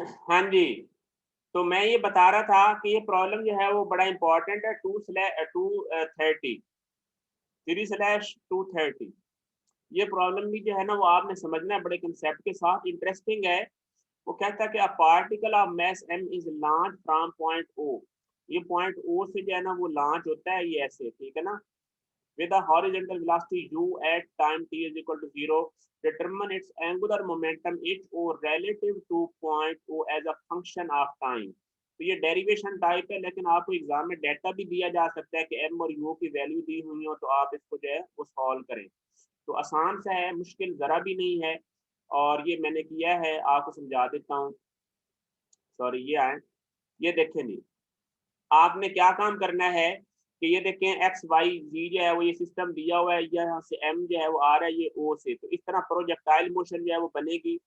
हाँ जी, तो मैं ये बता रहा था कि ये प्रॉब्लम जो है वो बड़ा इम्पोर्टेंट है 2/230 3/230। ये प्रॉब्लम भी जो है ना वो आपने समझना है बड़े कंसेप्ट के साथ, इंटरेस्टिंग है। वो कहता है कि a particle of mass m is launch from point O। ये पॉइंट O से जो है ना वो लॉन्च होता है, ये ऐसे, ठीक है ना, with a horizontal velocity u at time t is equal to 0, determine its angular momentum h o relative to point O as a function of time। तो ये डेरिवेशन टाइप है, लेकिन आपको एग्जाम में डाटा भी दिया जा सकता है कि m और u की वैल्यू दी हुई हो, तो आप इसको जो है वो सॉल्व करें। तो आसान सा है, मुश्किल ज़रा भी नहीं है, और ये मैंने किया है, आपको समझा देता हूँ। सॉरी, ये आए, ये देखें जी, आपने क्या काम करना है कि ये देखें एक्स वाई जी जो है वो ये सिस्टम दिया हुआ है, यहाँ से एम जो है वो आ रहा है ये ओ से, तो इस तरह प्रोजेक्टाइल मोशन जो है वो बनेगी।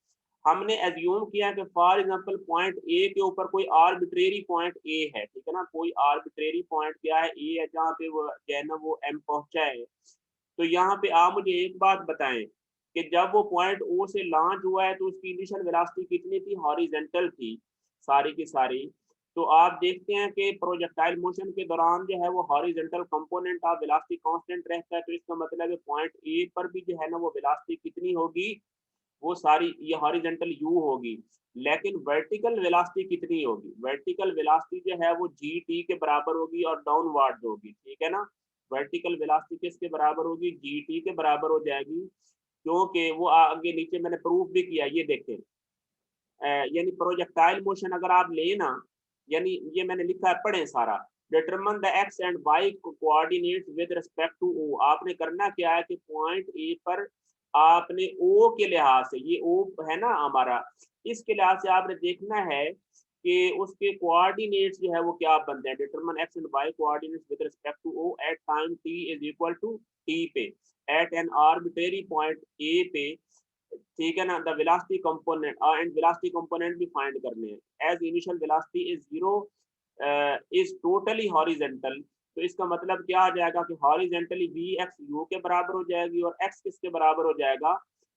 हमने एज्यूम किया कि फॉर एग्जांपल पॉइंट ए के ऊपर कोई आर्बिट्रेरी पॉइंट ए है, ठीक है ना, कोई आर्बिट्रेरी पॉइंट क्या है, ए है, जहाँ पे वो जो है ना वो एम पहुंचा है। तो यहाँ पे आप मुझे एक बात बताएं कि जब वो पॉइंट ओ से लॉन्च हुआ है तो उसकी इनिशियल वेलोसिटी कितनी थी, हॉरिजेंटल थी सारी की सारी। तो आप देखते हैं कि प्रोजेक्टाइल मोशन के दौरान जो है वो horizontal component of velocity constant रहता है, तो इसका मतलब है पॉइंट ए पर भी जो है ना वो वेलोसिटी कितनी होगी, वो सारी ये हॉरिजेंटल यू होगी। लेकिन वर्टिकल वेलोसिटी कितनी होगी, वर्टिकल वेलोसिटी जो है वो जी टी के बराबर होगी और डाउनवर्ड होगी, ठीक है ना। वर्टिकल वेलोसिटी किसके बराबर होगी, जी टी के बराबर हो जाएगी, क्योंकि वो आगे नीचे मैंने प्रूफ भी किया, ये देखें। यानी प्रोजेक्टाइल मोशन अगर आप लेना, यानी ये मैंने लिखा है, पढ़ें सारा। Determine the X and Y coordinates with respect to O. आपने करना क्या है कि पॉइंट ए पर आपने ओ के लिहाज से, ये ओ है ना हमारा, इसके लिहाज से आपने देखना है कि उसके कोऑर्डिनेट्स जो है वो क्या बनते हैं। Determine x and Y coordinates with respect to O at time t is equal to t पे, at an arbitrary point A पे, ठीक है ना। The velocity component and velocity component भी फाइंड करने हैं। As initial velocity is zero is totally horizontal, तो इसका मतलब क्या आ जाएगा कि हॉरिजेंटली वी एक्स यू के बराबर हो जाएगी, और एक्स किसके बराबर हो जाएगा,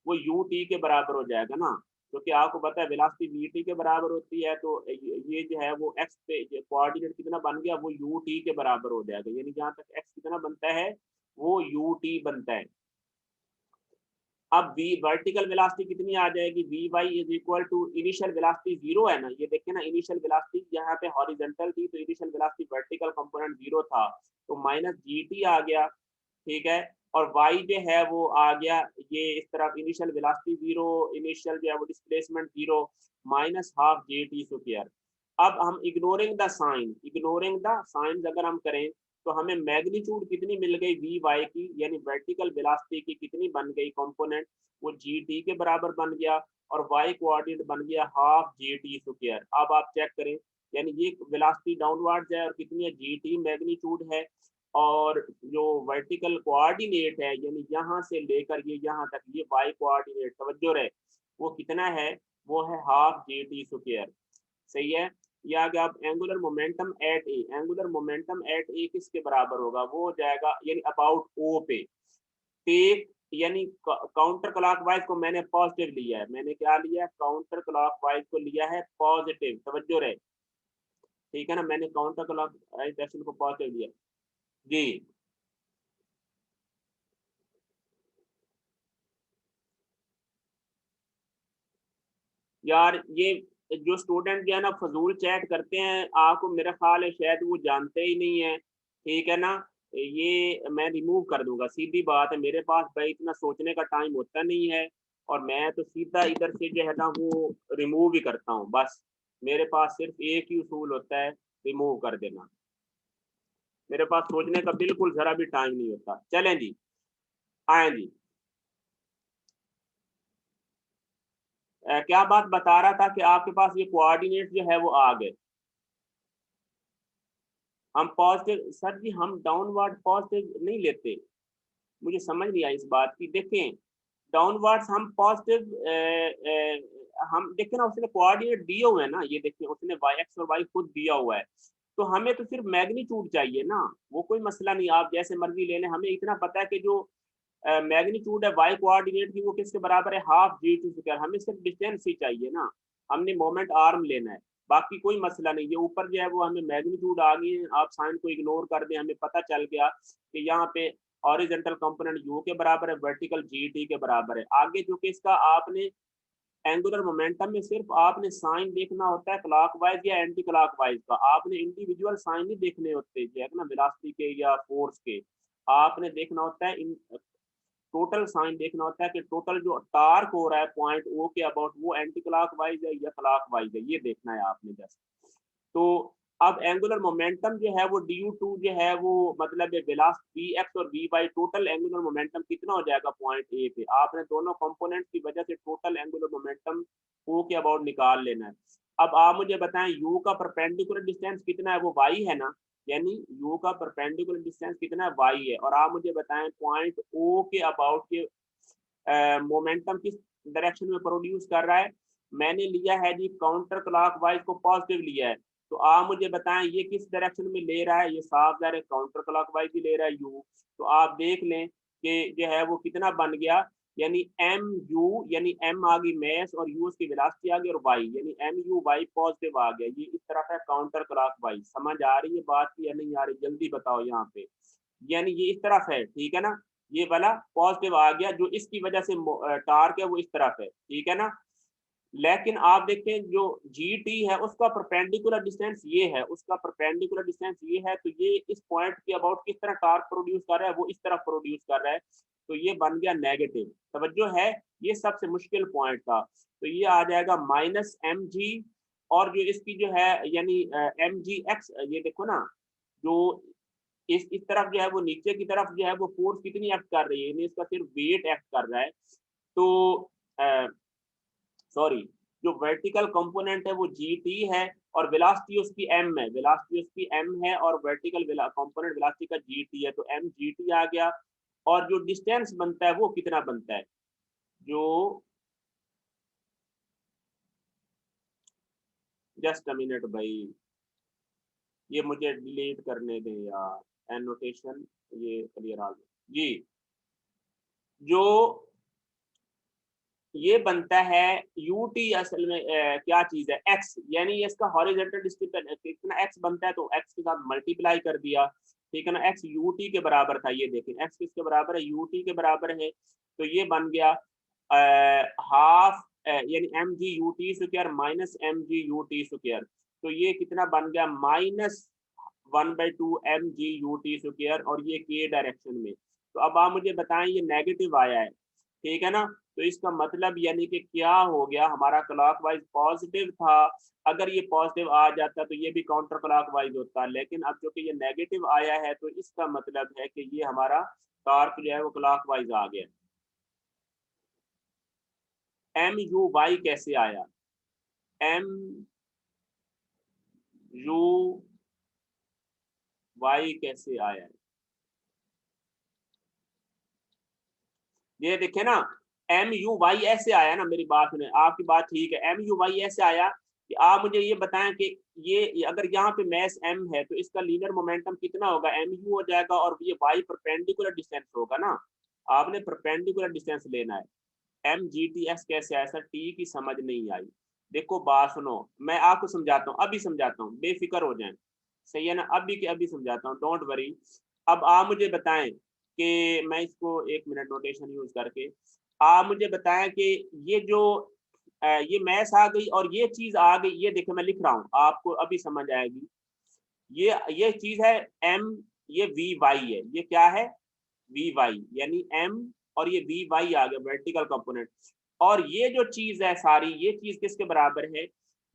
वो यू टी के बराबर हो जाएगा ना, क्योंकि आपको पता है वेलोसिटी वी टी के बराबर होती है, तो ये जो है वो एक्स पे कोऑर्डिनेट कितना बन गया, वो यू टी के बराबर हो जाएगा, यानी जहाँ तक एक्स कितना बनता है वो यू टी बनता है। अब वी वर्टिकल वेलोसिटी कितनी आ जाएगी, V Y is equal to initial velocity zero है ना, ये देखिए ना, इनिशियल वेलोसिटी यहाँ पे हॉरिजेंटल थी तो initial velocity vertical component zero था, तो माइनस जी टी आ गया, ठीक है। और वाई जो है वो आ गया ये इस तरफ, इनिशियल वेलोसिटी जीरो, इनिशियल जो है वो डिस्प्लेसमेंट जीरो, माइनस हाफ जे टी स्क्वायर। अब हम इग्नोरिंग द साइन अगर हम करें, तो हमें मैग्नीट्यूड कितनी मिल गई वी वाई की, यानी वर्टिकल वेलोसिटी की कितनी बन गई कंपोनेंट, वो जी टी के बराबर बन गया, और वाई कोऑर्डिनेट बन गया हाफ जी टी स्क्वायर। अब आप चेक करें, यानी ये वेलोसिटी डाउनवर्ड है और कितनी है, जी टी मैग्नीट्यूड है, और जो वर्टिकल कोऑर्डिनेट है यानी यहाँ से लेकर ये यहाँ तक, ये वाई कोऑर्डिनेट, तवज्जो रहे, वो कितना है, वो है हाफ जी टी स्क्वायर, सही है। या अगर आप एंगुलर मोमेंटम एट ए, एंगुलर मोमेंटम एट ए किसके बराबर होगा, वो हो जाएगा यानी अबाउट ओ पे, टेक, यानी काउंटर क्लॉकवाइज को मैंने पॉजिटिव लिया है, मैंने क्या लिया है, काउंटर क्लॉकवाइज को लिया है पॉजिटिव, तवज्जो रहे, ठीक है ना, मैंने काउंटर क्लॉकवाइज डायरेक्शन को पॉजिटिव लिया जी। यार ये जो स्टूडेंट जो है ना फजूल चैट करते हैं, आपको मेरा ख्याल है शायद वो जानते ही नहीं है, ठीक है ना। ये मैं रिमूव कर दूंगा, सीधी बात है, मेरे पास भाई इतना सोचने का टाइम होता नहीं है, और मैं तो सीधा इधर से जो है ना वो रिमूव ही करता हूँ बस। मेरे पास सिर्फ एक ही उसूल होता है, रिमूव कर देना। मेरे पास सोचने का बिल्कुल जरा भी टाइम नहीं होता। चलें जी, आए जी। क्या बात बता रहा था कि आपके पास ये कोऑर्डिनेट जो है वो आ गए, हम पॉजिटिव, सर जी हम डाउनवर्ड पॉजिटिव नहीं लेते, मुझे समझ नहीं आई इस बात की। देखें, डाउनवर्ड्स हम पॉजिटिव, हम देखें ना, उसने कोऑर्डिनेट दिए हुए हैं ना, ये देखें उसने वाई एक्स और वाई खुद दिया हुआ है, तो हमें तो सिर्फ मैग्नीट्यूड चाहिए ना, वो कोई मसला नहीं, आप जैसे मर्जी ले लें, हमें इतना पता है कि जो मैग्नीट्यूड है वाई कोऑर्डिनेट की वो किसके बराबर है, हाफ जी टू स्क्वायर, हमें सिर्फ डिस्टेंस ही चाहिए ना। हमने मोमेंट आर्म लेना है, बाकी कोई मसला नहीं। ये ऊपर जो है वो हमें मैग्नीट्यूड आ गई है, आप साइन को इग्नोर कर दें, हमें पता चल गया कि यहाँ पे हॉरिजॉन्टल कंपोनेंट यू के बराबर है, वर्टिकल जी टी के बराबर है। आगे जो कि इसका आपने एंगुलर मोमेंटम में सिर्फ आपने साइन देखना होता है क्लॉकवाइज या एंटी क्लॉकवाइज का, आपने इंडिविजुअल साइन नहीं देखने होते जो है ना वेलोसिटी के या फोर्स के, आपने देखना होता है टोटल साइन देखना होता है कि टोटल जो टार्क हो रहा है पॉइंट ओ के अबाउट वो एंटी क्लॉकवाइज है या क्लॉकवाइज है, ये देखना है आपने जस्ट। तो अब एंगुलर मोमेंटम जो है वो du2 जो है वो मतलब वेलोसिटी vx और vy टोटल एंगुलर मोमेंटम कितना हो जाएगा पॉइंट ए पे, आपने दोनों कंपोनेंट की वजह से टोटल एंगुलर मोमेंटम o के अबाउट निकाल लेना है। अब आप मुझे बताएं u का परपेंडिकुलर डिस्टेंस कितना है, वो y है ना, यानी u का परपेंडिकुलर डिस्टेंस कितना है, y है। और आप मुझे बताएं पॉइंट o के अबाउट के मोमेंटम किस डायरेक्शन में प्रोड्यूस कर रहा है, मैंने लिया है जी काउंटर क्लॉकवाइज को पॉजिटिव लिया है, तो आप मुझे बताएं ये किस डायरेक्शन में ले रहा है, ये साफ ज़ाहिर है काउंटर क्लॉकवाइज ही ले रहा है यू। तो आप देख लें कि जो है वो कितना बन गया, यानी एम यू यानी एम आ गई मैस और यू उसकी वेलोसिटी आ गई और वाई यानी एम यू वाई पॉजिटिव आ गया, ये इस तरफ है काउंटर क्लॉकवाइज। समझ आ रही है बात की या नहीं आ रही, जल्दी बताओ यहाँ पे, यानी ये इस तरफ है, ठीक है ना, ये वाला पॉजिटिव आ गया, जो इसकी वजह से टार्क है वो इस तरफ है, ठीक है ना। लेकिन आप देखें जो जी टी है उसका परपेंडिकुलर डिस्टेंस ये है, उसका परपेंडिकुलर डिस्टेंस ये है, तो ये इस पॉइंट के अबाउट किस तरह टार्क प्रोड्यूस कर रहा है, वो इस तरफ प्रोड्यूस कर रहा है, तो ये बन गया नेगेटिव। तवज्जो है, ये सबसे मुश्किल पॉइंट था, तो ये आ जाएगा माइनस एम जी, और जो इसकी जो है यानी एम जी एक्स, ये देखो ना, जो इस तरफ जो है वो नीचे की तरफ जो है वो फोर्स कितनी एक्ट कर रही है, यानी इसका सिर्फ वेट एक्ट कर रहा है। तो सॉरी, जो वर्टिकल कंपोनेंट है वो जी टी है और वेलोसिटी उसकी एम है, वेलोसिटी उसकी एम है और वर्टिकल कंपोनेंट वेलोसिटी का जी टी है, तो एम जी टी आ गया। और जो डिस्टेंस बनता है वो कितना बनता है, जो जस्ट अ मिनट भाई, ये मुझे डिलीट करने दें यार एनोटेशन, ये क्लियर आ गया जी। जो ये बनता है यू टी असल में क्या चीज है, एक्स, यानी इसका हॉरिजॉन्टल डिस्टेंस कितना एक्स बनता है, तो एक्स के साथ मल्टीप्लाई कर दिया, ठीक है ना, एक्स यू टी के बराबर था, ये देखें एक्स किसके बराबर है, यू टी के बराबर है, तो ये बन गया हाफ यानी M G U T square minus M G U T square, तो ये कितना बन गया minus 1/2 M G U T square, और ये के डायरेक्शन में। तो अब आप मुझे बताएं ये नेगेटिव आया है, ठीक है ना, तो इसका मतलब यानी कि क्या हो गया, हमारा क्लॉकवाइज पॉजिटिव था, अगर ये पॉजिटिव आ जाता तो ये भी काउंटर क्लॉकवाइज होता, लेकिन अब जो कि ये नेगेटिव आया है तो इसका मतलब है कि ये हमारा टार्क जो है वो क्लॉकवाइज आ गया। एम यू वाई कैसे आया, एम यू वाई कैसे आया, ये देखे ना, एम यू वाई ऐसे आया ना, मेरी बात सुने, आपकी बात ठीक है, एम यू वाई ऐसे आया कि आप मुझे ये बताएं कि ये अगर यहाँ पे मैस एम है तो इसका लीनियर मोमेंटम कितना होगा, एम यू हो जाएगा, और ये वाई परपेंडिकुलर डिस्टेंस होगा ना, आपने परपेंडिकुलर डिस्टेंस लेना है। एम जी टी एस कैसे आया, सर टी की समझ नहीं आई, देखो बात सुनो, मैं आपको समझाता हूँ, अभी समझाता हूँ, बेफिक्र हो जाए, सही है ना, अभी के अभी समझाता हूँ, डोंट वरी। अब आप मुझे बताएं कि मैं इसको एक मिनट नोटेशन यूज करके, आप मुझे बताएं कि ये जो ये मैथ आ गई और ये चीज आ गई, ये देखो मैं लिख रहा हूँ आपको अभी समझ आएगी, ये चीज है एम, ये वी वाई है, ये क्या है वी वाई, यानी एम और ये वी वाई आ गया वर्टिकल कंपोनेंट, और ये जो चीज है सारी, ये चीज किसके बराबर है,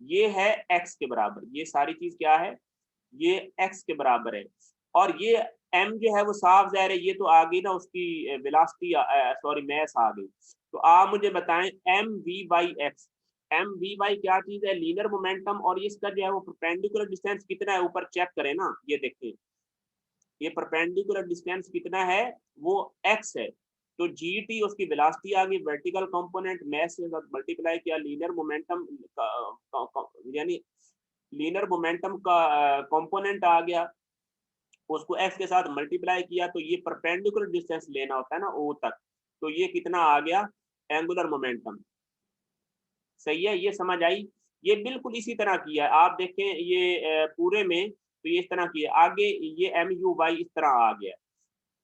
ये है एक्स के बराबर, ये सारी चीज क्या है, ये एक्स के बराबर है, और ये एम जो है वो साफ ज़ाहिर है, ये तो आ गई ना उसकी वेलोसिटी, सॉरी मैस आ गई। तो आप मुझे बताएं M V by X, M V by क्या चीज है, लीनियर मोमेंटम, और इसका जो है वो परपेंडिकुलर डिस्टेंस कितना है, ऊपर चेक करें ना, ये देखें ये परपेंडिकुलर डिस्टेंस कितना है, वो एक्स है, तो जी टी उसकी वेलोसिटी आ गई, वर्टिकल कंपोनेंट मैस के साथ मल्टीप्लाई किया, लीनियर मोमेंटम यानी लीनियर मोमेंटम का कंपोनेंट आ गया, उसको एक्स के साथ मल्टीप्लाई किया, तो ये परपेंडिकुलर डिस्टेंस लेना होता है ना ओ तक, तो ये कितना आ गया एंगुलर मोमेंटम, सही है, ये समझ आई। ये बिल्कुल इसी तरह किया है, आप देखें ये पूरे में तो ये इस तरह किया, आगे ये MUY इस तरह आ गया,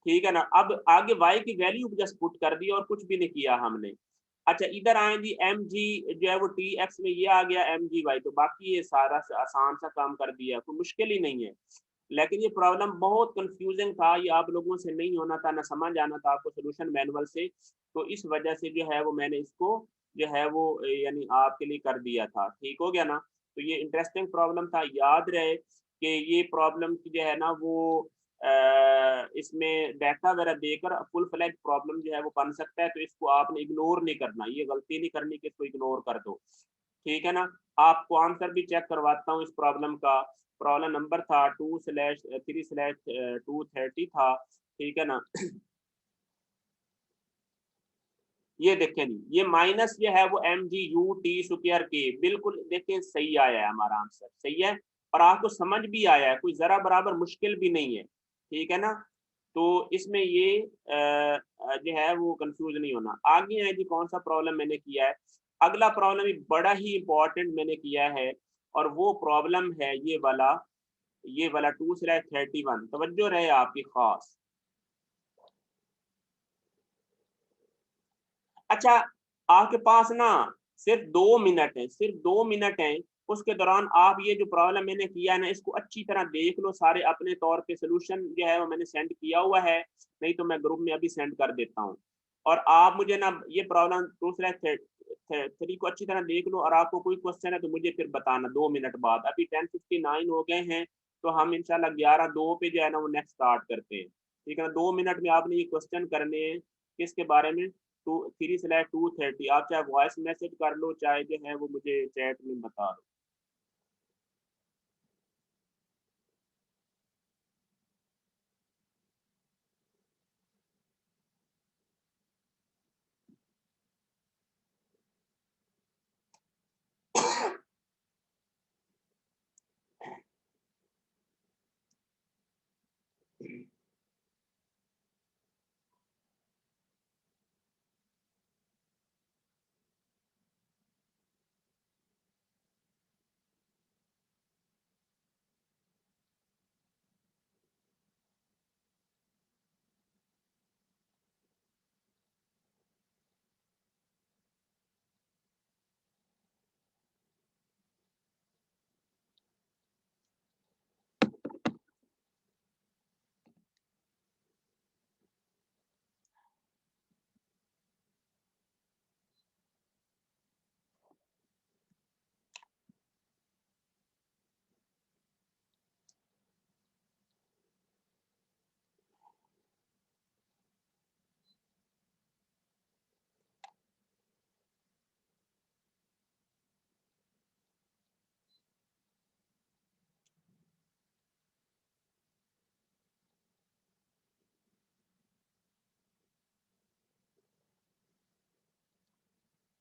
ठीक है ना। अब आगे y की वैल्यू जस्ट पुट कर दी और कुछ भी नहीं किया हमने। अच्छा इधर आए जी mg जो है वो tx में ये आ गया mgy, तो बाकी ये सारा आसान सा काम कर दिया, कोई मुश्किल ही नहीं है। लेकिन ये प्रॉब्लम बहुत कंफ्यूजिंग था, ये आप लोगों से नहीं होना था, ना समझ आना था आपको सोल्यूशन मैनुअल से, तो इस वजह से जो है वो मैंने इसको जो है वो यानी आपके लिए कर दिया था, ठीक हो गया ना। तो ये इंटरेस्टिंग प्रॉब्लम था, याद रहे कि ये प्रॉब्लम की जो है ना वो इसमें डाटा वगैरह देकर फुल फ्लैज प्रॉब्लम जो है वो बन सकता है, तो इसको आपने इग्नोर नहीं करना, ये गलती नहीं करनी कि इसको इग्नोर कर दो, ठीक है ना। आपको आंसर भी चेक करवाता हूँ इस प्रॉब्लम का। प्रॉब्लम नंबर था 2/3/230 था, ठीक है ना। ये देखें जी, ये माइनस जो है वो MGUT² बिल्कुल देखें सही आया है, हमारा आंसर सही है और आपको समझ भी आया है, कोई जरा बराबर मुश्किल भी नहीं है, ठीक है ना। तो इसमें ये जो है वो कंफ्यूज नहीं होना। आगे है जी कौन सा प्रॉब्लम मैंने किया है, अगला प्रॉब्लम भी बड़ा ही इंपॉर्टेंट मैंने किया है, और वो प्रॉब्लम है ये वाला 2/31, तवज्जो रहे आपकी खास। अच्छा आपके पास ना सिर्फ 2 मिनट है, सिर्फ 2 मिनट है, उसके दौरान आप ये जो प्रॉब्लम मैंने किया है ना इसको अच्छी तरह देख लो सारे, अपने तौर पे सोल्यूशन जो है वो मैंने सेंड किया हुआ है, नहीं तो मैं ग्रुप में अभी सेंड कर देता हूँ। और आप मुझे ना ये प्रॉब्लम दूसरा थ्री को अच्छी तरह देख लो, और आपको कोई क्वेश्चन है तो मुझे फिर बताना 2 मिनट बाद। अभी 10:59 हो गए हैं, तो हम इंशाल्लाह 11:02 पे जो है ना वो नेक्स्ट स्टार्ट करते हैं, ठीक है ना। 2 मिनट में आपने ये क्वेश्चन करने हैं, किसके बारे में, 3/230। आप चाहे वॉइस मैसेज कर लो, चाहे जो है वो मुझे चैट में बता दो।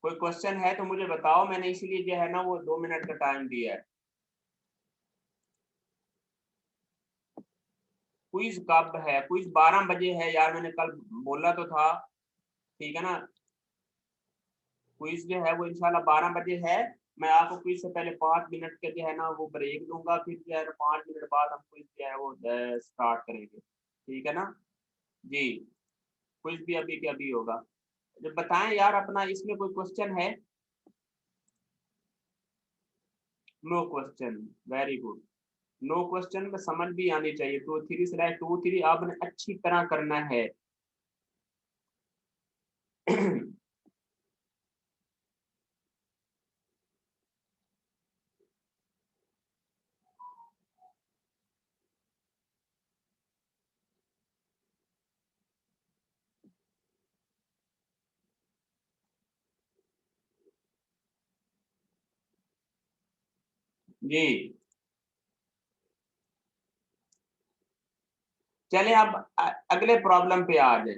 कोई क्वेश्चन है तो मुझे बताओ, मैंने इसीलिए जो है ना वो 2 मिनट का टाइम दिया है। क्विज कब है, क्विज 12 बजे है यार, मैंने कल बोला तो था, ठीक है ना। क्विज जो है वो इंशाल्लाह 12 बजे है। मैं आपको क्विज से पहले 5 मिनट के जो है ना वो ब्रेक दूंगा, फिर जो है ना 5 मिनट बाद हम क्विज जो है वो स्टार्ट करेंगे, ठीक है ना जी। क्विज भी अभी के अभी होगा। जब बताएं यार अपना, इसमें कोई क्वेश्चन है? No question, very good. No question में समझ भी आनी चाहिए, 2/3/230 आपने अच्छी तरह करना है। जी चले अब अगले प्रॉब्लम पे आ जाए।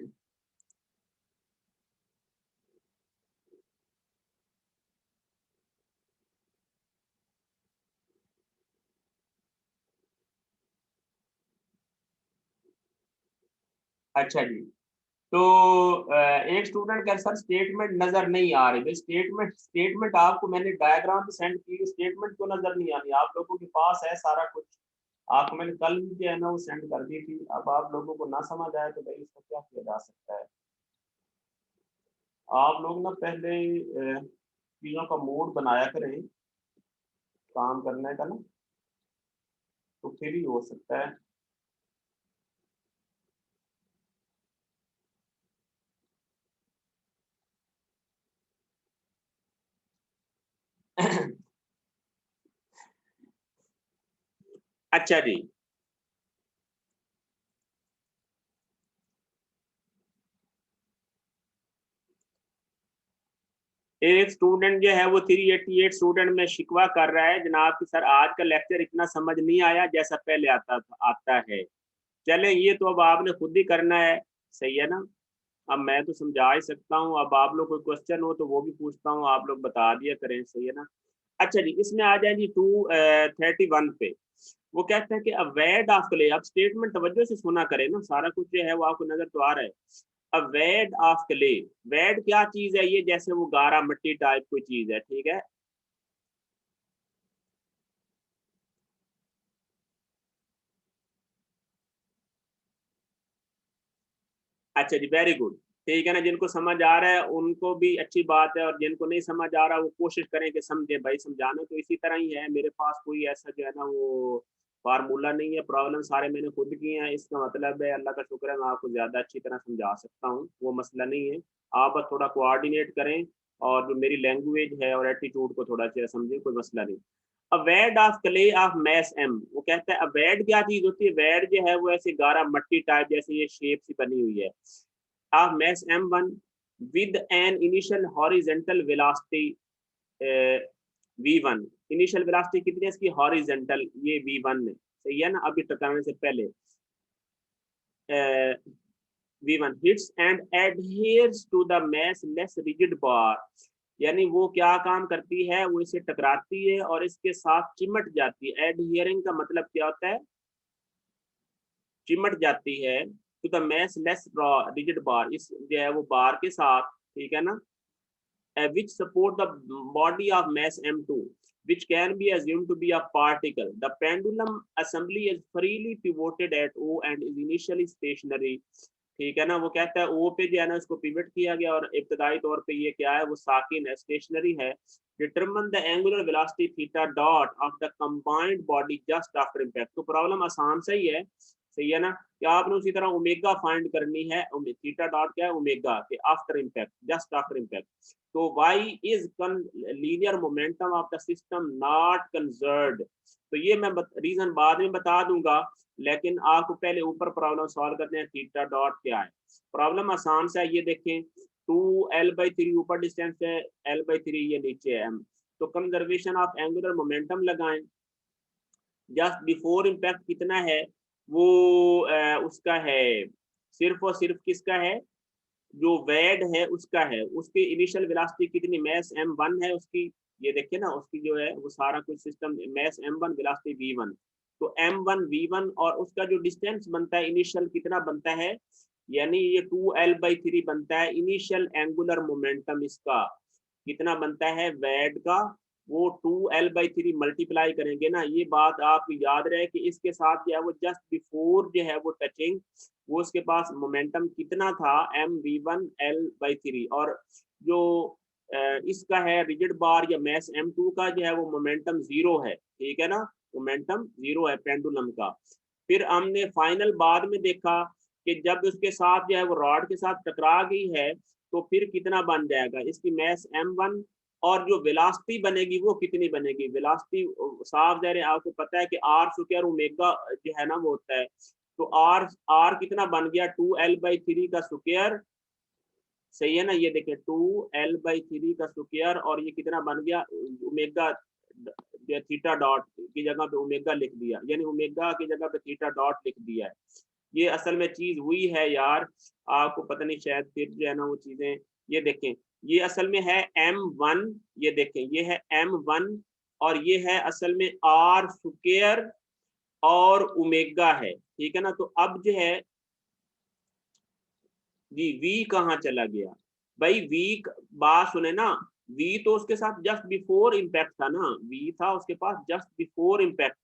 अच्छा जी, तो एक स्टूडेंट का सर स्टेटमेंट नजर नहीं आ रही, स्टेटमेंट आपको मैंने डायग्राम भी सेंड की, स्टेटमेंट को नजर नहीं आ रही, आप लोगों के पास है सारा कुछ, आपको मैंने कल भी जो है ना वो सेंड कर दी थी। अब आप लोगों को ना समझ आए तो भाई इसको क्या किया जा सकता है। आप लोग ना पहले चीजों का मूड बनाया करें काम करने का ना, तो फिर ही हो सकता है। अच्छा जी, एक स्टूडेंट जो है वो 388 स्टूडेंट में शिकवा कर रहा है जनाब कि सर आज का लेक्चर इतना समझ नहीं आया जैसा पहले आता है। चले ये तो अब आपने खुद ही करना है, सही है ना। अब मैं तो समझा ही सकता हूँ, अब आप लोग कोई क्वेश्चन हो तो वो भी पूछता हूँ, आप लोग बता दिया करें, सही है ना। अच्छा जी, इसमें आ जाए जी 231 पे। वो कहते हैं कि अवैध ऑफ क्ले, अब स्टेटमेंट तवज्जो से सुना करें ना, सारा कुछ जो है वो आपको नजर तो आ रहा है। अवैध ऑफ क्ले, वैड क्या चीज है, ये जैसे वो गारा मिट्टी टाइप कोई चीज है, ठीक है। अच्छा जी, वेरी गुड। ठीक है ना, जिनको समझ आ रहा है उनको भी अच्छी बात है, और जिनको नहीं समझ आ रहा वो कोशिश करें कि समझे। भाई समझाना तो इसी तरह ही है, मेरे पास कोई ऐसा जो है ना वो फार्मूला नहीं है, प्रॉब्लम सारे मैंने खुद किए हैं, इसका मतलब है अल्लाह का शुक्र है मैं आपको ज्यादा अच्छी तरह समझा सकता हूँ, वो मसला नहीं है। आप बस थोड़ा कोऑर्डिनेट करें और जो मेरी लैंग्वेज है और एटीट्यूड को थोड़ा सा समझें, कोई मसला नहीं। A wad of clay of mass m, वो कहता है अवैड क्या चीज होती है, वैड जो है वो ऐसे गारा मट्टी टाइप जैसे ये शेप सी बनी हुई है, of mass m1 with an initial horizontal velocity v1। Initial velocity कितनी है इसकी, हॉरिजेंटल, ये v1 है, सही है ना। अभी टकराने से पहले v1 hits and adheres to the mass less rigid bar, यानी वो क्या काम करती है, वो इसे टकराती है और इसके साथ चिमट जाती है। एडहियरिंग का मतलब क्या होता है, चिमट जाती है। To the massless rigid bar, इस जो है वो बार के साथ, ठीक है ना, which support the body of mass m2 which can be assumed to be a particle. The pendulum assembly is freely pivoted at O and is initially stationary। ठीक है ना, वो कहता है ओ पे जो है ना उसको पिवट किया गया और इब्तदाई तौर पे ये क्या है, वो साकिन है, स्टेशनरी है। Determine the angular velocity theta dot of the combined body just after impact. तो प्रॉब्लम आसान से ही है, सही है ना, कि आपने उसी तरह ओमेगा फाइंड करनी है। थीटा डॉट क्या है, ओमेगा के after impact, just after impact. तो y is linear momentum of the system not conserved. तो ये मैं रीजन बाद में बता दूंगा, लेकिन आपको पहले ऊपर प्रॉब्लम सॉल्व करते हैं। थीटा डॉट क्या है, प्रॉब्लम आसान सा है, ये देखें 2l/3 ऊपर डिस्टेंस है, l/3 ये नीचे है m। तो कंजर्वेशन ऑफ एंगुलर मोमेंटम लगाएं, जस्ट बिफोर इम्पैक्ट कितना है वो उसका है, सिर्फ और सिर्फ किसका है, जो वेड है उसका है, उसकी इनिशियल वेलोसिटी कितनी, मैस m1 है उसकी, ये देखिए ना उसकी जो है वो सारा कुछ system, mess m1 velocity v1। तो m1 v1 और उसका जो डिस्टेंस बनता है इनिशियल कितना बनता है, यानी ये 2l/3 बनता है इनिशियल एंगुलर मोमेंटम, इसका कितना बनता है वेड का, वो 2l/3 मल्टीप्लाई करेंगे ना। ये बात आप याद रहे कि इसके साथ जो है वो जस्ट बिफोर जो है वो टचिंग, वो उसके पास मोमेंटम कितना था, mv1l/3, और जो इसका है रिजिड बार या मैस m2 का जो है वो मोमेंटम जीरो है, ठीक है ना, मोमेंटम जीरो है पेंडुलम का। फिर हमने फाइनल बाद में देखा कि जब उसके साथ जो है वो रॉड के साथ टकरा गई है तो फिर कितना बन जाएगा, इसकी मैस m1 और जो वेलोसिटी बनेगी वो कितनी बनेगी, वेलोसिटी साफ जाहिर है आपको पता है कि आर स्क्वायर ओमेगा जो है ना वो होता है। तो आर आर कितना बन गया, 2l/3 का स्क्वायर, सही है ना। ये देखिए 2l/3 का स्क्वायर, और ये कितना बन गया, ओमेगा जो थीटा डॉट की जगह पे ओमेगा लिख दिया, यानी ओमेगा की जगह पे थीटा डॉट लिख दिया है। ये असल में चीज हुई है यार, आपको पता नहीं शायद फिर जो है ना वो चीजें, ये देखें ये असल में है m1, ये देखें ये है m1 और ये है असल में आर स्क्वायर और ओमेगा है, ठीक है ना। तो अब जो है जी वी कहाँ चला गया भाई, वी बात सुने ना, वी तो उसके साथ जस्ट बिफोर इम्पैक्ट था ना, वी था उसके पास जस्ट बिफोर इम्पैक्ट।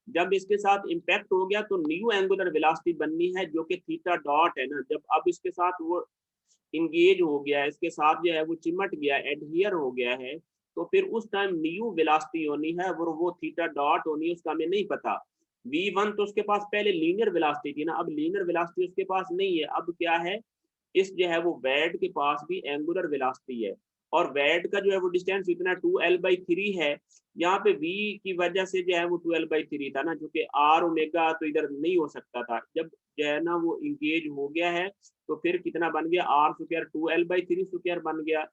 जब इसके साथ इम्पैक्ट हो गया तो न्यू एंगुलर वेलोसिटी बननी है जो कि थीटा डॉट है ना, जब अब इसके साथ वो इंगेज हो गया है, इसके साथ जो है वो चिमट गया, एडहियर हो गया है, तो फिर उस टाइम न्यू वेलोसिटी होनी है और वो थीटा डॉट होनी है, उसका हमें नहीं पता। v1 तो उसके पास पहले लीनियर वेलोसिटी थी ना, अब लीनियर वेलोसिटी उसके पास नहीं है, अब क्या है, इस जो है वो वेड के पास भी एंगुलर वेलोसिटी है, और वेड का जो है वो डिस्टेंस इतना 2l/3 है, यहाँ पे v की वजह से जो है वो 2l/3 था ना, जो कि r ओमेगा तो इधर नहीं हो सकता था, जब जो है ना वो इंगेज हो गया है तो फिर कितना बन गया, r स्क्वायर 2l/3 स्क्वायर बन गया।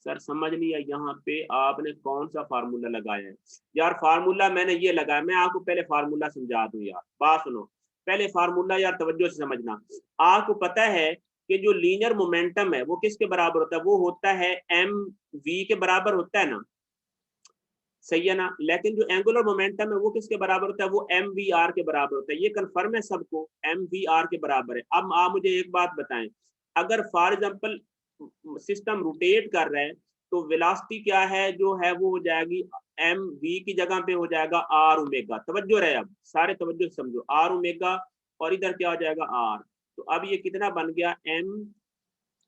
सर समझ नहीं है यहाँ पे आपने कौन सा फार्मूला लगाया है यार, फार्मूला मैंने ये लगाया, मैं आपको पहले फार्मूला समझा दूं यार, बात सुनो, पहले फार्मूला यार तवज्जो से समझना। आपको पता है कि जो लीनियर मोमेंटम है वो किसके बराबर होता है, वो होता है एम वी के बराबर होता है ना, सही है ना, लेकिन जो एंगुलर मोमेंटम है वो किसके बराबर होता है, वो एम वी आर के बराबर होता है, ये कन्फर्म है सबको, एम वी आर के बराबर है। अब आप मुझे एक बात बताएं, अगर फॉर एग्जांपल सिस्टम रोटेट कर रहा है तो वेलोसिटी क्या है, जो है वो हो जाएगी एम वी की जगह पे हो जाएगा आर ओमेगा, तवज्जो रहे, अब सारे तवज्जो समझो, आर ओमेगा, और इधर क्या हो जाएगा आर, तो अब ये कितना बन गया एम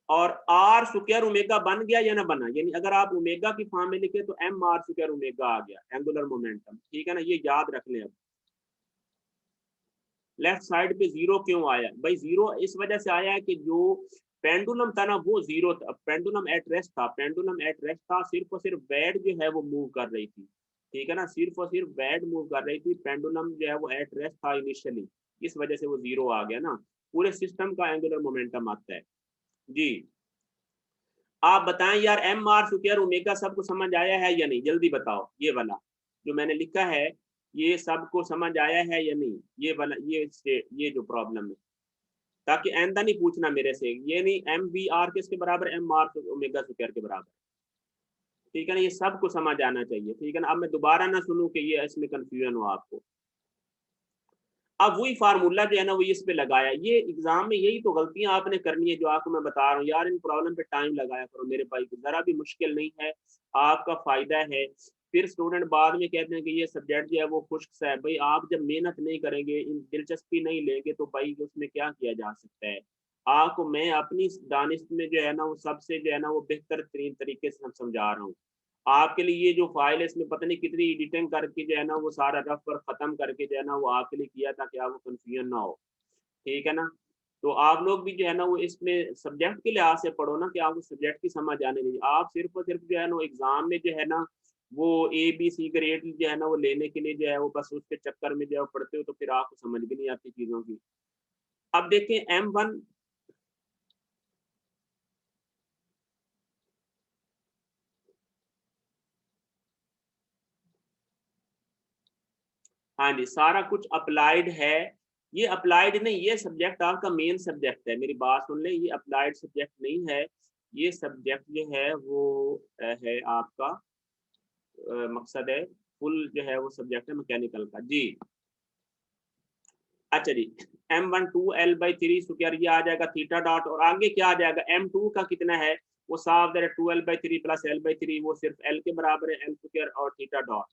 और आर स्क्वायर ओमेगा बन गया या ना बना, यानी अगर आप ओमेगा की फॉर्म में लिखे तो एम आर स्क्वायर ओमेगा आ गया एंगुलर मोमेंटम, ठीक है ना, ये याद रख लें। अब लेफ्ट साइड पे जीरो क्यों आया भाई, जीरो इस वजह से आया है कि जो पेंडुलम था ना वो जीरो था, पेंडुलम एट रेस्ट था, पेंडुलम एट रेस्ट था, सिर्फ और सिर्फ वेड जो है वो मूव कर रही थी, ठीक है ना, सिर्फ और सिर्फ वेड मूव कर रही थी, पेंडुलम जो है वो एट रेस्ट था इनिशियली, इस वजह से वो जीरो आ गया ना, पूरे सिस्टम का एंगुलर मोमेंटम आता है। जी आप बताएं यार, एम आर स्क्वायर ओमेगा सबको समझ आया है या नहीं, जल्दी बताओ, ये वाला जो मैंने लिखा है ये सबको समझ आया है या नहीं, ये वाला ये जो प्रॉब्लम है, ताकि आइंदा नहीं पूछना मेरे से, ये नहीं एम बी आर किसके बराबर, एम आर ओमेगा स्क्वायर के बराबर, ठीक है ना, ये सबको समझ आना चाहिए, ठीक है ना, अब मैं दोबारा ना सुनूं कि ये इसमें कंफ्यूजन हो आपको। अब वही फार्मूला जो है ना वो इस पे लगाया, ये एग्जाम में यही तो गलतियां आपने करनी है जो आपको मैं बता रहा हूँ यार, इन प्रॉब्लम पे टाइम लगाया करो मेरे भाई को, जरा भी मुश्किल नहीं है, आपका फायदा है। फिर स्टूडेंट बाद में कहते हैं कि ये सब्जेक्ट जो है वो खुश्क सा है, भाई आप जब मेहनत नहीं करेंगे, इन दिलचस्पी नहीं लेंगे तो भाई उसमें क्या किया जा सकता है। आपको मैं अपनी दानिश में जो है ना वो सबसे जो है ना वो बेहतर तरीन तरीके से समझा रहा हूँ, आपके लिए ये जो फाइल है इसमें पता नहीं कितनी एडिटिंग करके जो है ना वो सारा रफ पर खत्म करके जो है ना वो आपके लिए किया था कि आपको कंफ्यूजन ना हो, ठीक है ना। तो आप लोग भी जो है ना वो इसमें सब्जेक्ट के लिहाज से पढ़ो ना, कि आपको सब्जेक्ट की समझ आने नहीं, आप सिर्फ और सिर्फ जो है ना एग्जाम में जो है ना वो ए बी सी ग्रेड जो है ना वो लेने के लिए जो है वो बस उसके चक्कर में जो है पढ़ते हो, तो फिर आपको समझ भी नहीं आती चीजों की। अब देखें M1, हाँ जी सारा कुछ अप्लाइड है, ये अप्लाइड नहीं, ये सब्जेक्ट आपका मेन सब्जेक्ट है, मेरी बात सुन लें, ये अप्लाइड सब्जेक्ट नहीं है, ये सब्जेक्ट जो है वो है आपका मकसद है, फुल जो है वो सब्जेक्ट है मैकेनिकल का जी। अच्छा जी, M1 2l/3 स्क्वायर ये आ जाएगा थीटा डॉट, और आगे क्या आ जाएगा, M2 का कितना है, वो साफ दे 2l/3 प्लस l/3, वो सिर्फ l के बराबर है, l स्क्वायर और थीटा डॉट,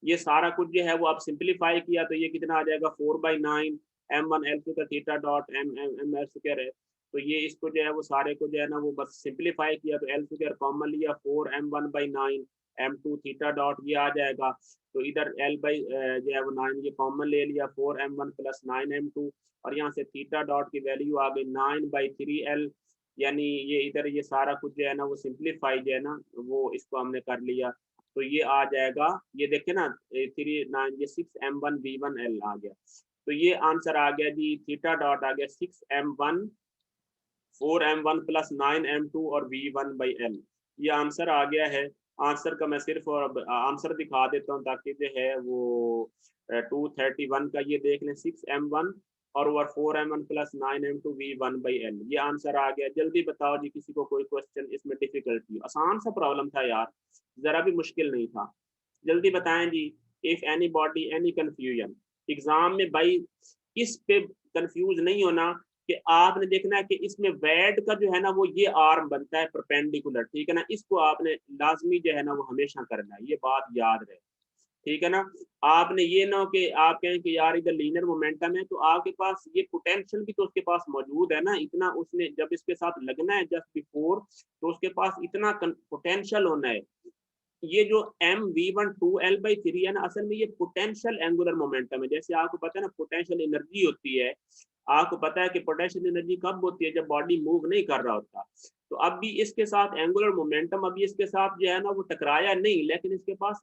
ये सारा कुछ जो है वो आप सिंप्लीफाई किया तो ये कितना आ जाएगा 4/9 M1 L2 का theta dot M L square है, तो ये इसको जो है वो सारे को जो है ना वो बस सिंप्लीफाई किया तो एल स्क्वायर कॉमन लिया, 4M1/9 M2 थीटा डॉट ये आ जाएगा, तो इधर l बाई जो है वो 9 ये कॉमन ले लिया, 4M1 प्लस 9M2, और यहाँ से थीटा डॉट की वैल्यू आ गई 9/3l, यानी ये इधर ये सारा कुछ जो है ना वो सिंप्लीफाई जो है ना वो इसको हमने कर लिया, तो ये आ जाएगा, ये देखे ना 3 9 ये 6M1V1L आ गया, तो ये आंसर आ गया जी, थीटा डॉट आ गया 6M1 4M1 प्लस 9M2 और V1/L, ये आंसर आ गया है। आंसर का मैं सिर्फ और आंसर दिखा देता हूँ ताकि जो है वो 231 का ये देख लें, 6M1 और over 4M1 plus 9M2 V1/L, ये आंसर आ गया। जल्दी बताओ जी किसी को कोई क्वेश्चन इसमें डिफिकल्टी, आसान सा प्रॉब्लम था यार, जरा भी मुश्किल नहीं था, जल्दी बताएं जी। If anybody any confusion, exam में भाई इस पे कंफ्यूज नहीं होना कि आपने देखना है कि इसमें वेट का जो है ना वो ये आर्म बनता है परपेंडिकुलर, ठीक है ना, इसको आपने लाजमी जो है ना वो हमेशा करना है, ये बात याद रहे, ठीक है ना। आपने ये ना हो कि आप कहें कि यार इधर लीनियर मोमेंटम है, तो आपके पास ये पोटेंशियल भी तो उसके पास मौजूद है ना, इतना उसने जब इसके साथ लगना है जस्ट बिफोर, तो उसके पास इतना पोटेंशियल होना है। ये जो M V one two L by three है ना, असल में ये पोटेंशियल एंगुलर मोमेंटम है। जैसे आपको पता है ना पोटेंशियल एनर्जी होती है, आपको पता है कि पोटेंशियल एनर्जी कब होती है, जब बॉडी मूव नहीं कर रहा होता। तो अब भी इसके साथ एंगुलर मोमेंटम, अभी इसके साथ जो है ना वो टकराया नहीं, लेकिन इसके पास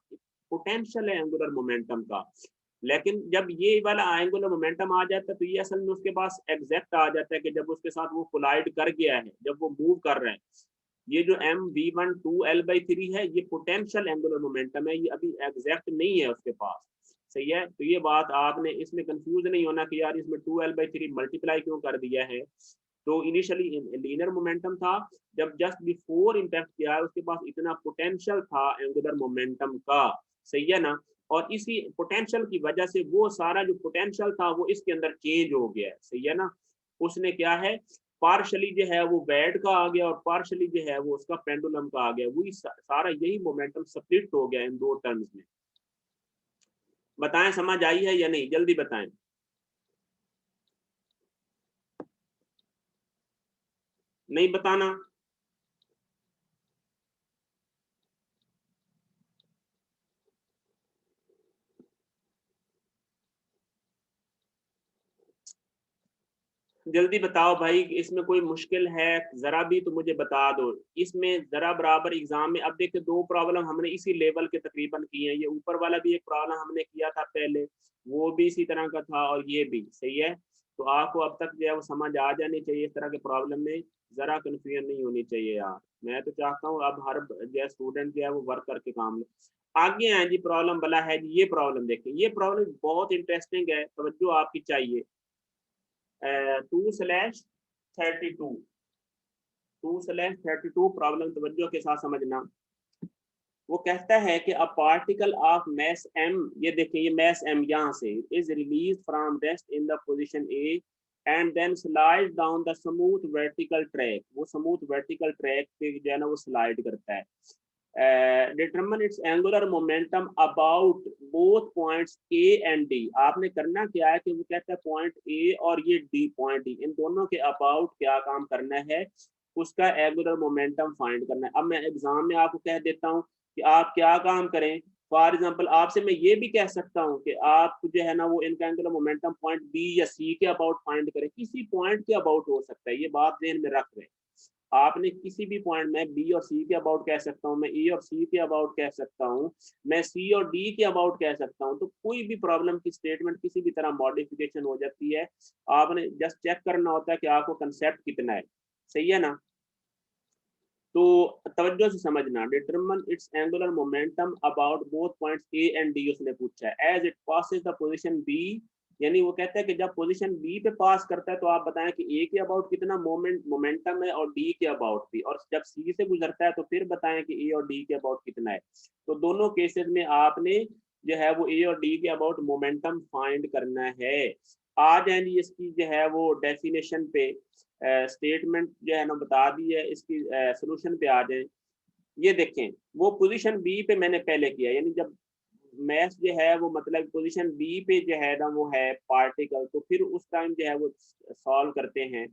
पोटेंशियल है एंगुलर मोमेंटम का। लेकिन जब ये वाला एंगुलर मोमेंटम आ जाता है तो ये असल में उसके पास एग्जैक्ट आ जाता है कि जब उसके साथ वो कोलाइड कर गया है, जब वो मूव कर रहे हैं। ये जो M V one two L by three है ये पोटेंशियल एंगुलर मोमेंटम है, ये अभी एग्जैक्ट नहीं है उसके पास, सही है। तो ये बात आपने इसमें कंफ्यूज नहीं होना कि यार इसमें two L by three multiply क्यों कर दिया है। तो इनिशियली लीनियर मोमेंटम था, जब जस्ट बिफोर इंपैक्ट किया है उसके पास इतना पोटेंशियल था एंगुलर मोमेंटम का, सही है ना। और इसी पोटेंशियल की वजह से वो सारा जो पोटेंशियल था वो इसके अंदर चेंज हो गया है, सही है ना। उसने क्या है पार्शली जो है वो वेट का आ गया और पार्शली जो है वो उसका पेंडुलम का आ गया, वही सारा यही मोमेंटम स्प्लिट हो गया इन दो टर्म्स में। बताएं समझ आई है या नहीं, जल्दी बताएं। नहीं बताना। जल्दी बताओ भाई, इसमें कोई मुश्किल है जरा भी तो मुझे बता दो। इसमें जरा बराबर एग्जाम में, अब देखिए दो प्रॉब्लम हमने इसी लेवल के तकरीबन की हैं, ये ऊपर वाला भी एक प्रॉब्लम हमने किया था पहले, वो भी इसी तरह का था और ये भी, सही है। तो आपको अब तक जो है वो समझ आ जानी चाहिए, इस तरह के प्रॉब्लम में जरा कन्फ्यूजन नहीं होनी चाहिए यार। मैं तो चाहता हूँ अब हर जो स्टूडेंट जो है वो वर्क करके काम ले। आगे आए जी, प्रॉब्लम वाला है जी, ये प्रॉब्लम देखें, ये प्रॉब्लम बहुत इंटरेस्टिंग है, तवज्जो आपकी चाहिए। 2/32, 2/32 प्रॉब्लम तवज्जो के साथ समझना। वो कहता है कि a particle of mass m, ये देखिए ये मास m यहाँ से is release from rest in the position a and then slide down the smooth vertical track, वो स्मूथ वर्टिकल ट्रैक पे जो है ना वो स्लाइड करता है। Determine its angular momentum about both points A and D. आपने करना क्या है कि वो कहता है पॉइंट ए और ये डी पॉइंट डी, इन दोनों के अबाउट क्या काम करना है, उसका एंगुलर मोमेंटम फाइंड करना है। अब मैं एग्जाम में आपको कह देता हूँ कि आप क्या काम करें। फॉर एग्जाम्पल आपसे मैं ये भी कह सकता हूँ कि आप जो है ना वो इनका एंगुलर मोमेंटम पॉइंट बी या सी के अबाउट फाइंड करें, किसी पॉइंट के अबाउट हो सकता है, ये बात ध्यान में रख रहे हैं। आपने किसी भी पॉइंट में बी और सी के अबाउट कह सकता हूँ, मैं ए और सी के अबाउट कह सकता हूँ, मैं सी और डी के अबाउट कह सकता हूँ। तो कोई भी प्रॉब्लम की स्टेटमेंट किसी भी तरह मॉडिफिकेशन हो जाती है, आपने जस्ट चेक करना होता है कि आपको कंसेप्ट कितना है, सही है ना। तो तवज्जो से समझना, determine its angular momentum about both points A and D उसने पूछा है, as it passes the position B, यानी वो कहता है कि जब पोजीशन बी पे पास करता है तो आप बताएं कि ए के अबाउट कितना मोमेंटम है और डी के अबाउट भी, और जब सी से गुजरता है तो फिर बताएं कि ए और डी के अबाउट कितना है। तो दोनों केसेस में आपने जो है वो ए और डी के अबाउट मोमेंटम फाइंड करना है। आ जाएंगी इसकी जो है वो डेफिनेशन पे, स्टेटमेंट जो है ना बता दी है, इसकी सोल्यूशन पे आ जाए। ये देखें वो पोजीशन बी पे मैंने पहले किया, यानी जब मैथ जो है वो मतलब पोजीशन बी पे जो है ना वो है पार्टिकल, तो फिर उस टाइम जो है वो सॉल्व करते हैं।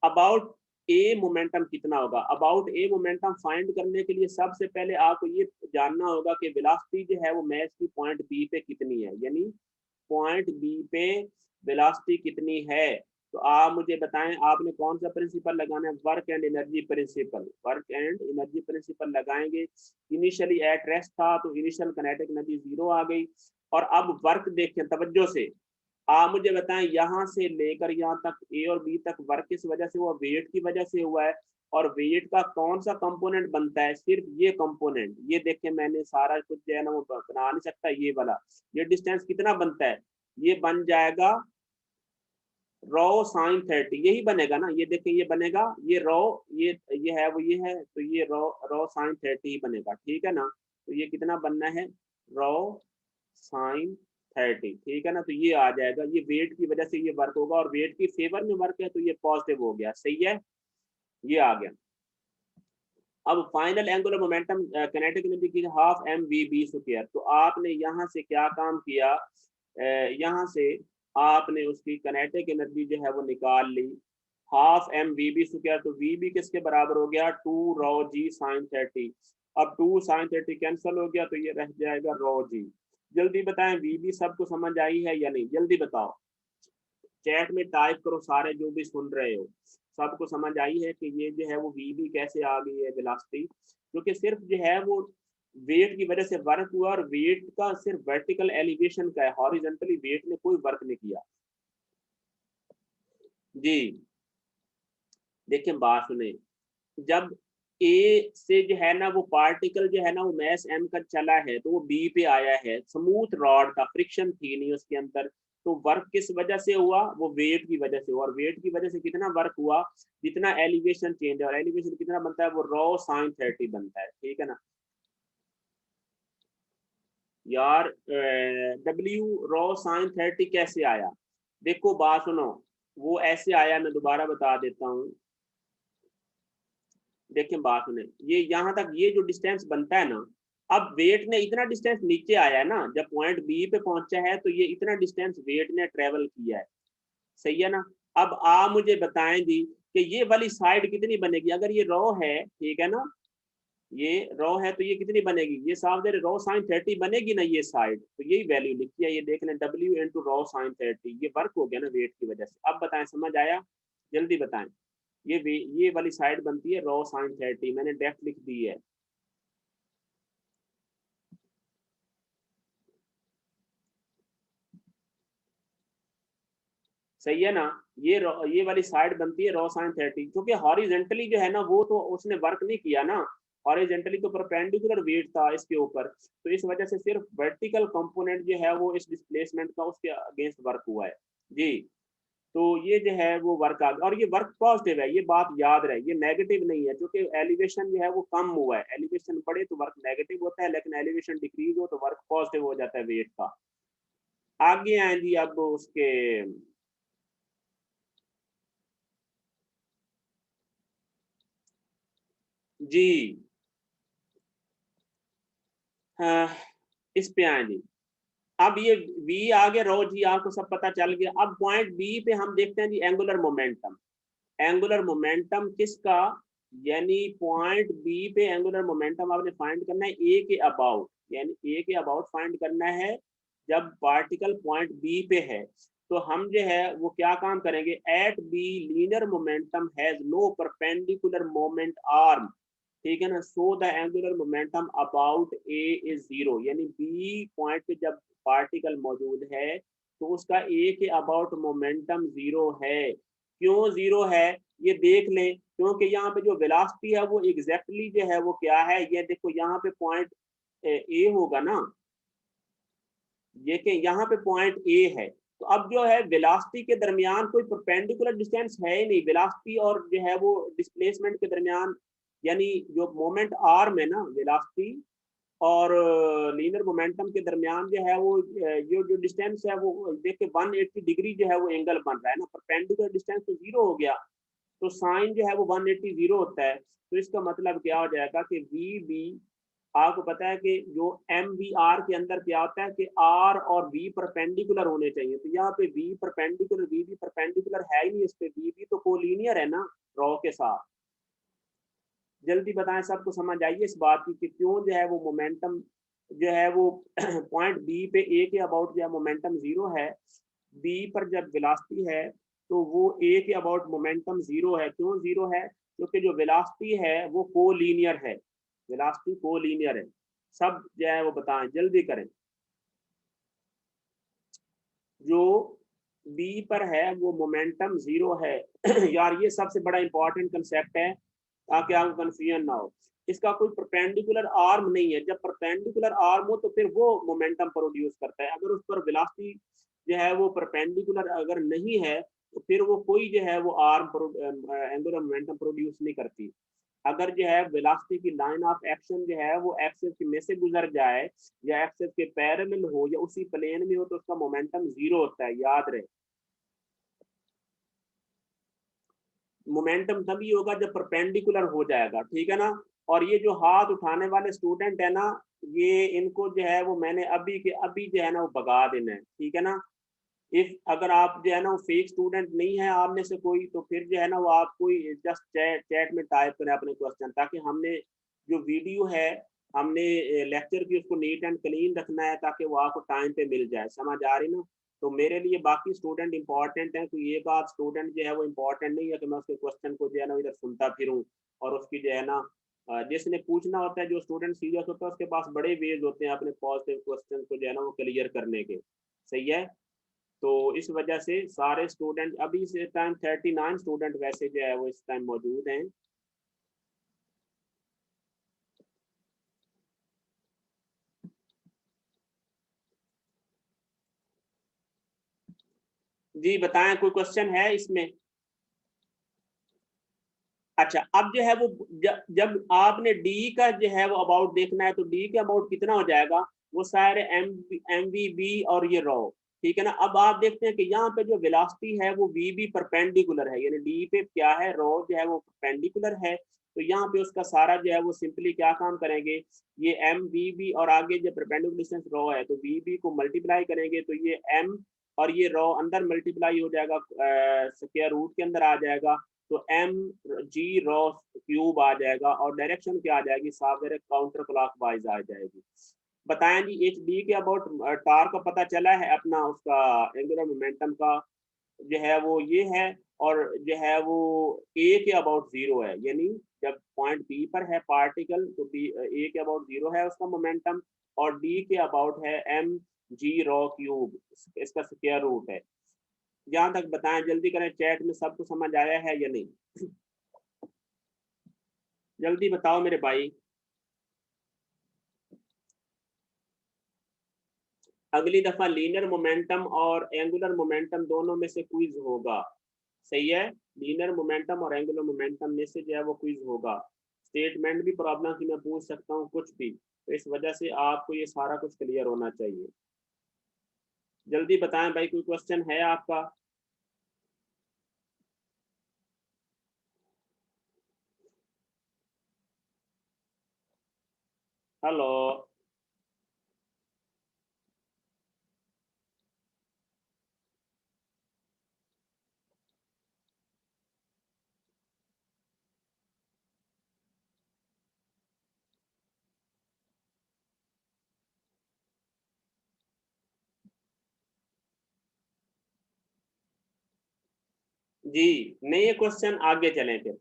अबाउट ए मोमेंटम कितना होगा, अबाउट ए मोमेंटम फाइंड करने के लिए सबसे पहले आपको ये जानना होगा कि वेलोसिटी जो है वो मैथ की पॉइंट बी पे कितनी है, यानी पॉइंट बी पे वेलोसिटी कितनी है। तो आप मुझे बताएं आपने कौन सा प्रिंसिपल लगाना है, work and energy principal, work and energy principal लगाएंगे। इनिशियली एट रेस्ट था तो इनिशियल काइनेटिक एनर्जी 0 आ गई। और अब वर्क देखें तवज्जो से, आप मुझे बताएं यहाँ से लेकर यहाँ तक ए और बी तक वर्क किस वजह से हुआ, वेट की वजह से हुआ है। और वेट का कौन सा कंपोनेंट बनता है, सिर्फ ये कंपोनेंट, ये देखें मैंने सारा कुछ जो है ना वो बना नहीं सकता, ये वाला ये डिस्टेंस कितना बनता है, ये बन जाएगा रो साइन 30, यही बनेगा ना, ये देखें ये बनेगा, ये रो ये है वो ये है, तो ये रो साइन 30 ही बनेगा, ठीक है ना। तो ये कितना बनना है, रो साइन 30, ठीक है ना। तो ये आ जाएगा, ये वेट की वजह से ये वर्क होगा, और वेट की फेवर में वर्क है तो ये पॉजिटिव हो गया, सही है, ये आ गया। अब final angular momentum kinetic energy की half m v B square. तो आपने यहाँ से क्या काम किया, यहाँ से आपने उसकी किनेटिक एनर्जी जो है वो निकाल ली, half m v B square. तो वी बी किसके बराबर हो गया, 2 रो जी साइन 30। अब 2 साइन 30 कैंसिल हो गया तो ये रह जाएगा रो जी। जल्दी बताएं वी बी सबको समझ आई है या नहीं, जल्दी बताओ, चैट में टाइप करो सारे जो भी सुन रहे हो, सबको समझ आई है कि ये जो है वो वी बी कैसे आ गई है वेलोसिटी, क्योंकि सिर्फ जो है वो वेट की वजह से वर्क हुआ, और वेट का सिर्फ वर्टिकल एलिवेशन का है, हॉरिजॉन्टली वेट ने कोई वर्क नहीं किया। जी देखिए बात सुने, जब ए से जो है ना वो पार्टिकल जो है ना वो मैस एम का चला है तो वो बी पे आया है, स्मूथ रॉड था, फ्रिक्शन थी नहीं उसके अंदर, तो वर्क किस वजह से हुआ, वो वेट की वजह से हुआ, और वेट की वजह से कितना वर्क हुआ, जितना एलिवेशन चेंज है, और एलिवेशन कितना बनता है, वो रो साइन 30 बनता है, ठीक है ना यार। डब्ल्यू रो साइन 30 कैसे आया, देखो बात सुनो, वो ऐसे आया, मैं दोबारा बता देता हूँ। देखिए बात सुने, ये यहाँ तक ये जो डिस्टेंस बनता है ना, अब वेट ने इतना डिस्टेंस नीचे आया है ना, जब पॉइंट बी पे पहुंचा है तो ये इतना डिस्टेंस वेट ने ट्रेवल किया है, सही है ना। अब आप मुझे बताएं जी कि ये वाली साइड कितनी बनेगी, अगर ये रो है, ठीक है ना, ये रो है तो ये कितनी बनेगी, ये साफ दे रो साइन 30 बनेगी ना ये साइड, तो यही वैल्यू लिखी है, ये देख लें डब्ल्यू इंटू रो साइन 30, ये वर्क हो गया ना वेट की वजह से। अब बताएं समझ आया, जल्दी बताएं। ये वाली साइड बनती है रो साइन 30, मैंने डेफ लिख दी है। सही है ना, ये वाली साइड बनती है रो साइन 30, क्योंकि हॉरिजेंटली जो है ना वो तो उसने वर्क नहीं किया ना, हॉरिजेंटली तो परपेंडिकुलर वेट था इसके ऊपर, तो इस वजह से सिर्फ वर्टिकल कंपोनेंट जो है वो इस डिस्प्लेसमेंट का उसके अगेंस्ट वर्क हुआ है। जी तो ये जो है वो वर्क आ गया, और ये वर्क पॉजिटिव है, ये बात याद रहे, ये नेगेटिव नहीं है, क्योंकि एलिवेशन जो है वो कम हुआ है, एलिवेशन बढ़े तो वर्क नेगेटिव होता है, लेकिन एलिवेशन डिक्रीज हो तो वर्क पॉजिटिव हो जाता है वेट का। आगे आए जी अब उसके, जी हाँ, इस पे आए जी। अब ये v आ गया, रो जी आपको सब पता चल गया। अब पॉइंट बी पे हम देखते हैं जी एंगुलर मोमेंटम, एंगुलर मोमेंटम किसका, यानी पॉइंट बी पे एंगुलर मोमेंटम आपने फाइंड करना है ए के अबाउट, यानी ए के अबाउट फाइंड करना है जब पार्टिकल पॉइंट बी पे है। तो हम जो है वो क्या काम करेंगे, at B linear momentum has no perpendicular moment arm, ठीक है ना, so the angular momentum about A is zero, यानी बी पॉइंट पे जब पार्टिकल मौजूद है तो उसका ए के अबाउट मोमेंटम जीरो है। क्यों जीरो है, ये देख लें, क्योंकि यहाँ पे जो वेलोसिटी है वो एग्जैक्टली जो है वो क्या है, ये देखो यहाँ पे पॉइंट ए होगा ना, ये कि यहाँ पे पॉइंट ए है, तो अब जो है वेलोसिटी के दरमियान कोई परपेंडिकुलर डिस्टेंस है ही नहीं, वेलोसिटी और जो है वो डिस्प्लेसमेंट के दरमियान, यानी जो मोमेंट आर्म है ना वेलोसिटी और लीनियर मोमेंटम के दरमियान जो है वो जो डिस्टेंस है वो देखिए 180 डिग्री जो है वो एंगल बन रहा है ना, परपेंडिकुलर डिस्टेंस तो जीरो हो गया, तो साइन जो है वो 180 जीरो होता है, तो इसका मतलब क्या हो जाएगा कि वी बी, आपको पता है कि जो एम वी आर के अंदर क्या होता है कि आर और वी परपेंडिकुलर होने चाहिए, तो यहाँ पे वी परपेंडिकुलर, वी भी परपेंडिकुलर है ही नहीं, इस पे वी भी तो कोलिनियर है ना रॉ के साथ। जल्दी बताएं, सबको समझ आइए इस बात की कि क्यों जो है वो मोमेंटम जो है वो पॉइंट बी पे ए के अबाउट जो है मोमेंटम जीरो है, बी पर जब वेलोसिटी है तो वो ए के अबाउट मोमेंटम जीरो है, क्यों जीरो है, क्योंकि जो वेलोसिटी है वो कोलिनियर है, वेलोसिटी कोलिनियर है। सब जो है वो बताएं, जल्दी करें। जो बी पर है वो मोमेंटम जीरो है यार ये सबसे बड़ा इंपॉर्टेंट कंसेप्ट है, ताकि आपको कंफ्यूजन ना हो। इसका कोई परपेंडिकुलर आर्म नहीं है, जब परपेंडिकुलर आर्म हो तो फिर वो मोमेंटम प्रोड्यूस करता है, अगर उस पर वेलोसिटी जो है वो परपेंडिकुलर अगर नहीं है तो फिर वो कोई जो है वो आर्म एंगुलर मोमेंटम प्रोड्यूस नहीं करती। अगर जो है वेलोसिटी की लाइन ऑफ एक्शन जो है वो एक्सिस में से गुजर जाए या एक्सिस के पैरेलल हो या उसी प्लेन में हो तो उसका मोमेंटम जीरो होता है, याद रहे। मोमेंटम तभी होगा जब परपेंडिकुलर हो जाएगा, ठीक है ना। और ये जो हाथ उठाने वाले स्टूडेंट है ना, ये इनको जो है वो मैंने अभी के अभी जो है ना वो भगा देना है, ठीक है ना। इफ अगर आप जो है ना वो फेक स्टूडेंट नहीं है आप में से कोई, तो फिर जो है ना वो आप कोई जस्ट चैट में टाइप करें अपने क्वेश्चन, ताकि हमने जो वीडियो है हमने लेक्चर की उसको नीट एंड क्लीन रखना है ताकि वो आपको टाइम पे मिल जाए, समझ आ रही ना। तो मेरे लिए बाकी स्टूडेंट इंपॉर्टेंट है, तो ये बात स्टूडेंट जो है वो इम्पोर्टेंट नहीं है कि मैं उसके क्वेश्चन को जो है ना इधर सुनता फिरूँ और उसकी जो है ना जिसने पूछना होता है, जो स्टूडेंट सीरियस होता है उसके पास बड़े वेज होते हैं अपने पॉजिटिव क्वेश्चन को जो है ना वो क्लियर करने के, सही है। तो इस वजह से सारे स्टूडेंट अभी इस टाइम 39 स्टूडेंट वैसे जो है वो इस टाइम मौजूद हैं। जी बताएं, कोई क्वेश्चन है इसमें? अच्छा, अब जो है वो जब आपने डी का जो है वो अबाउट देखना है, तो डी के अबाउट कितना हो जाएगा, वो सारे एम वी बी और ये रो, ठीक है ना। अब आप देखते हैं कि यहाँ पे जो वेलोसिटी है वो वी बी परपेंडिकुलर है, यानी डी पे क्या है, रो जो है वो परपेंडिकुलर है। तो यहाँ पे उसका सारा जो है वो सिंपली क्या काम करेंगे, ये एम वी बी और आगे जो परपेंडिकुलर डिस्टेंस रो है तो वी बी को मल्टीप्लाई करेंगे, तो ये एम और ये रो अंदर मल्टीप्लाई हो जाएगा, स्क्वायर रूट के अंदर आ जाएगा। तो एम जी रो क्यूब आ जाएगा और डायरेक्शन क्या आ जाएगी, साफ काउंटर क्लॉकवाइज आ जाएगी। बताएं जी, एच डी के अबाउट टार का पता चला है अपना, उसका एंगुलर मोमेंटम का जो है वो ये है, और जो है वो ए के अबाउट जीरो है, यानी जब पॉइंट बी पर है पार्टिकल तो बी ए के अबाउट जीरो है उसका मोमेंटम, और डी के अबाउट है एम जी रो क्यूब, इसका स्क्वायर रूट है। जहां तक बताएं, जल्दी करें, चैट में सबको समझ आया है या नहीं? जल्दी बताओ मेरे भाई। अगली दफा लीनियर मोमेंटम और एंगुलर मोमेंटम दोनों में से क्विज होगा, सही है। लीनियर मोमेंटम और एंगुलर मोमेंटम में से जो है वो क्विज होगा। स्टेटमेंट भी प्रॉब्लम की मैं पूछ सकता हूँ कुछ भी, तो इस वजह से आपको ये सारा कुछ क्लियर होना चाहिए। जल्दी बताएं भाई, कोई क्वेश्चन है आपका? हेलो। जी नहीं, ये क्वेश्चन आगे चलें फिर।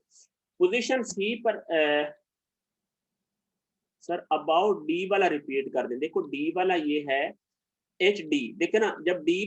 पोजीशन सी पर सर अबाउट डी वाला रिपीट कर दें। देखो डी वाला ये है एच डी, देखे ना, जब डी